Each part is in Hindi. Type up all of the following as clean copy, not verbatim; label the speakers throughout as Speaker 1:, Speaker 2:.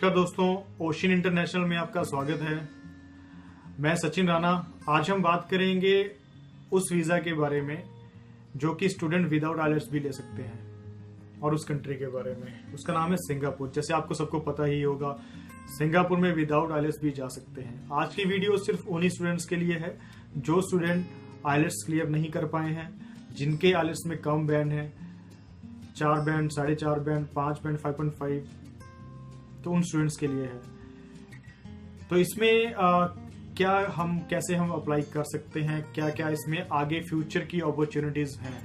Speaker 1: नमस्कार दोस्तों, ओशियन इंटरनेशनल में आपका स्वागत है। मैं सचिन राणा। आज हम बात करेंगे उस वीज़ा के बारे में जो कि स्टूडेंट विदाउट आइलेट्स भी ले सकते हैं और उस कंट्री के बारे में। उसका नाम है सिंगापुर। जैसे आपको सबको पता ही होगा, सिंगापुर में विदाउट आइलेट्स भी जा सकते हैं। आज की वीडियो सिर्फ उन्हीं स्टूडेंट्स के लिए है जो स्टूडेंट आइलेट्स क्लियर नहीं कर पाए हैं, जिनके आइलेट्स में कम बैंड है, 4 बैंड, 4.5 बैंड, 5 बैंड, 5.5, तो उन स्टूडेंट्स के लिए है। तो इसमें कैसे हम अप्लाई कर सकते हैं, क्या क्या इसमें आगे फ्यूचर की अपॉर्चुनिटीज हैं।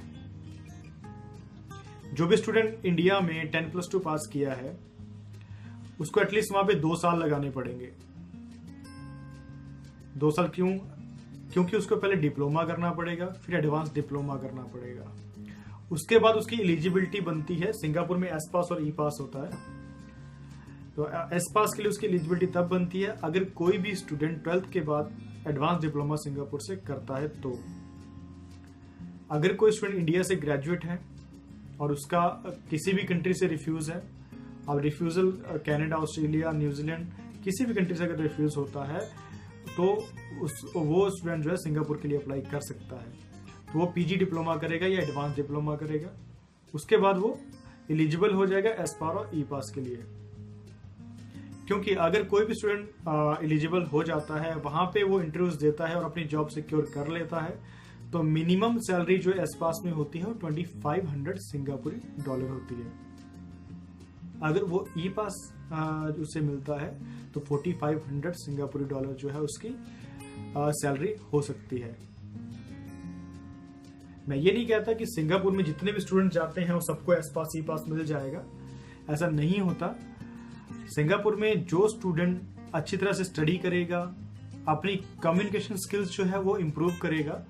Speaker 1: जो भी स्टूडेंट इंडिया में 10+2 पास किया है उसको एटलीस्ट वहां पे 2 साल लगाने पड़ेंगे। 2 साल क्यों? क्योंकि उसको पहले डिप्लोमा करना पड़ेगा, फिर एडवांस डिप्लोमा करना पड़ेगा। उसके बाद उसकी एलिजिबिलिटी बनती है। सिंगापुर में एस पास और ई पास होता है। तो एस पास के लिए उसकी एलिजिबिलिटी तब बनती है अगर कोई भी स्टूडेंट 12th के बाद एडवांस डिप्लोमा सिंगापुर से करता है। तो अगर कोई स्टूडेंट इंडिया से ग्रेजुएट है और उसका किसी भी कंट्री से रिफ्यूज है, और रिफ्यूजल कनाडा, ऑस्ट्रेलिया, न्यूजीलैंड, किसी भी कंट्री से अगर रिफ्यूज होता है तो वो स्टूडेंट जो है सिंगापुर के लिए अप्लाई कर सकता है। तो वो पीजी डिप्लोमा करेगा या एडवांस डिप्लोमा करेगा। उसके बाद वो एलिजिबल हो जाएगा एस पास और ई पास के लिए। क्योंकि अगर कोई भी स्टूडेंट एलिजिबल हो जाता है, वहां पे वो इंटरव्यूज देता है और अपनी जॉब सिक्योर कर लेता है, तो मिनिमम सैलरी जो एस पास में होती है वो 2500 सिंगापुरी डॉलर होती है। अगर वो ई पास उसे मिलता है तो 4500 सिंगापुरी डॉलर जो है उसकी सैलरी हो सकती है। मैं ये नहीं कहता कि सिंगापुर में जितने भी स्टूडेंट जाते हैं वो सबको एस पास ई पास मिल जाएगा, ऐसा नहीं होता। सिंगापुर में जो स्टूडेंट अच्छी तरह से स्टडी करेगा, अपनी कम्युनिकेशन स्किल्स जो है वो इम्प्रूव करेगा,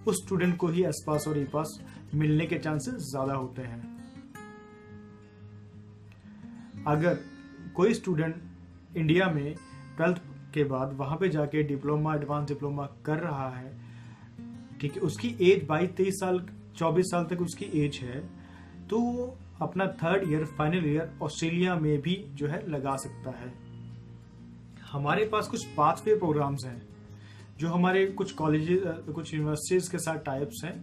Speaker 1: उस स्टूडेंट को ही एस पास और ई पास मिलने के चांसेस ज्यादा होते हैं। अगर कोई स्टूडेंट इंडिया में 12th के बाद वहां पे जाके डिप्लोमा, एडवांस डिप्लोमा कर रहा है, ठीक है, उसकी एज 22-23 साल, 24 साल तक उसकी एज है, तो अपना 3rd year, final year Australia में भी जो है लगा सकता है। हमारे पास कुछ पाथवे प्रोग्राम्स हैं जो हमारे कुछ कॉलेजेस, कुछ यूनिवर्सिटीज के साथ टाइप्स हैं।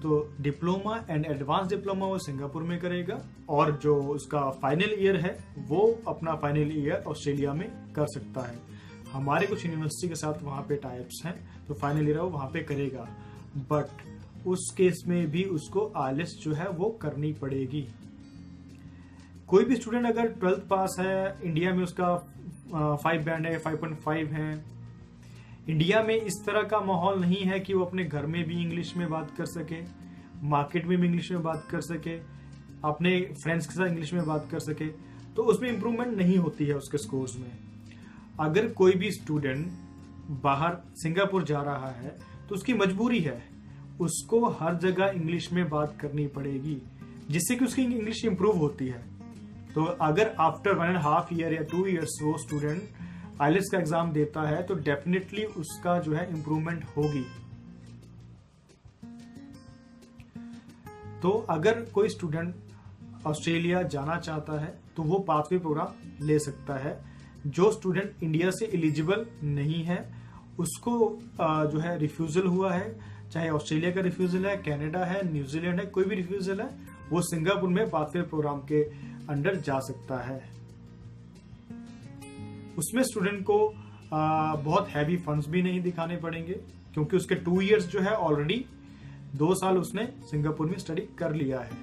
Speaker 1: तो डिप्लोमा एंड एडवांस डिप्लोमा वो सिंगापुर में करेगा, और जो उसका फाइनल ईयर है वो अपना फाइनल ईयर ऑस्ट्रेलिया में कर सकता है। हमारे कुछ यूनिवर्सिटी के साथ वहां पे टाइप्स हैं, तो फाइनल ईयर वो वहां पे करेगा। बट उस केस में भी उसको आइलेट्स जो है वो करनी पड़ेगी। कोई भी स्टूडेंट अगर 12th पास है, इंडिया में उसका 5 बैंड है, 5.5 है, इंडिया में इस तरह का माहौल नहीं है कि वो अपने घर में भी इंग्लिश में बात कर सके, मार्केट में भी इंग्लिश में बात कर सके, अपने फ्रेंड्स के साथ इंग्लिश में बात कर सके, तो उसमें इंप्रूवमेंट नहीं होती है उसके स्कोर्स में। अगर कोई भी स्टूडेंट बाहर सिंगापुर जा रहा है तो उसकी मजबूरी है, उसको हर जगह इंग्लिश में बात करनी पड़ेगी, जिससे कि उसकी इंग्लिश इंप्रूव होती है। तो अगर आफ्टर 1.5 ईयर या 2 ईयर्स वो स्टूडेंट आइलेट्स का एग्जाम देता है तो डेफिनेटली उसका जो है इंप्रूवमेंट होगी। तो अगर कोई स्टूडेंट ऑस्ट्रेलिया जाना चाहता है तो वो पाथवे प्रोग्राम ले सकता है। जो स्टूडेंट इंडिया से एलिजिबल नहीं है, उसको जो है रिफ्यूजल हुआ है, चाहे ऑस्ट्रेलिया का रिफ्यूजल है, कनाडा है, न्यूजीलैंड है, कोई भी रिफ्यूजल है, वो सिंगापुर में पाथवे प्रोग्राम के अंडर जा सकता है। उसमें स्टूडेंट को बहुत हैवी फंड्स भी नहीं दिखाने पड़ेंगे, क्योंकि उसके 2 इयर्स जो है ऑलरेडी 2 साल उसने सिंगापुर में स्टडी कर लिया है।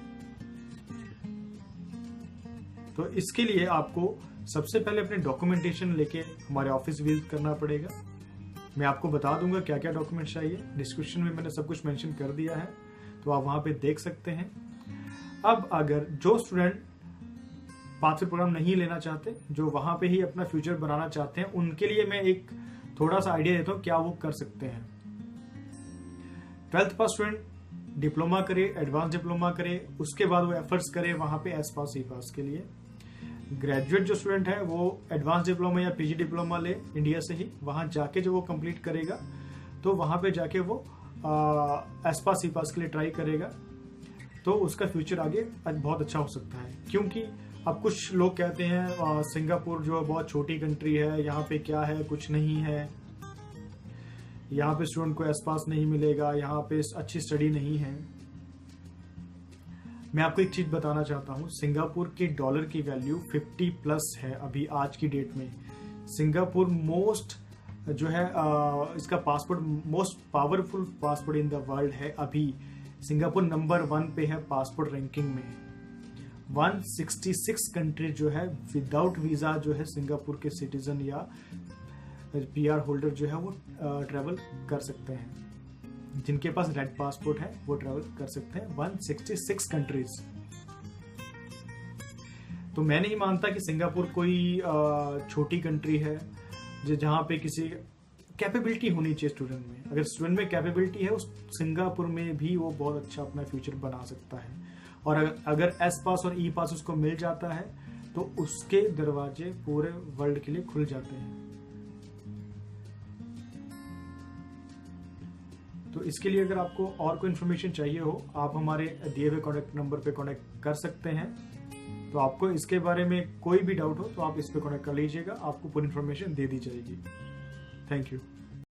Speaker 1: तो इसके लिए आपको सबसे पहले अपने डॉक्यूमेंटेशन लेके हमारे ऑफिस विजिट करना पड़ेगा। मैं आपको बता दूंगा क्या क्या डॉक्यूमेंट चाहिए, डिस्क्रिप्शन में मैंने सब कुछ मेंशन कर दिया है, तो आप वहां पे देख सकते हैं। अब अगर जो स्टूडेंट पाथवे प्रोग्राम नहीं लेना चाहते, जो वहां पे ही अपना फ्यूचर बनाना चाहते हैं, उनके लिए मैं एक थोड़ा सा आइडिया देता हूं क्या वो कर सकते हैं। 12th पास स्टूडेंट डिप्लोमा करे, एडवांस डिप्लोमा करे, उसके बाद वो एफर्ट्स करे वहां पे एस पास ई पास के लिए। ग्रेजुएट जो स्टूडेंट है वो एडवांस डिप्लोमा या पीजी डिप्लोमा ले इंडिया से ही, वहां जाके जो वो कंप्लीट करेगा तो वहां पे जाके वो एस पास ई पास के लिए ट्राई करेगा, तो उसका फ्यूचर आगे बहुत अच्छा हो सकता है। क्योंकि अब कुछ लोग कहते हैं सिंगापुर जो बहुत छोटी कंट्री है, यहाँ पे क्या है, कुछ नहीं है, यहाँ पे स्टूडेंट को एस पास नहीं मिलेगा, यहाँ पे अच्छी स्टडी नहीं है। मैं आपको एक चीज बताना चाहता हूँ, सिंगापुर के डॉलर की वैल्यू 50 प्लस है अभी आज की डेट में। सिंगापुर मोस्ट जो है इसका passport most powerful passport in the world है। अभी सिंगापुर नंबर 1 पे है पासपोर्ट रैंकिंग में। 166 कंट्री जो है विदाउट वीजा जो है सिंगापुर के सिटीजन या पीआर होल्डर जो है वो ट्रेवल कर सकते हैं। जिनके पास रेड पासपोर्ट है वो ट्रेवल कर सकते हैं 166 कंट्रीज। तो मैं नहीं मानता कि सिंगापुर कोई छोटी कंट्री है जहां पे किसी कैपेबिलिटी होनी चाहिए स्टूडेंट में। अगर स्टूडेंट में कैपेबिलिटी है उस सिंगापुर में भी वो बहुत अच्छा अपना फ्यूचर बना सकता है। और अगर एस पास और ई पास उसको मिल जाता है तो उसके दरवाजे पूरे वर्ल्ड के लिए खुल जाते हैं। तो इसके लिए अगर आपको और कोई इन्फॉर्मेशन चाहिए हो, आप हमारे दिए हुए कॉन्टैक्ट नंबर पे कॉन्टैक्ट कर सकते हैं। तो आपको इसके बारे में कोई भी डाउट हो तो आप इस पे कॉन्टैक्ट कर लीजिएगा, आपको पूरी इन्फॉर्मेशन दे दी जाएगी। Thank you.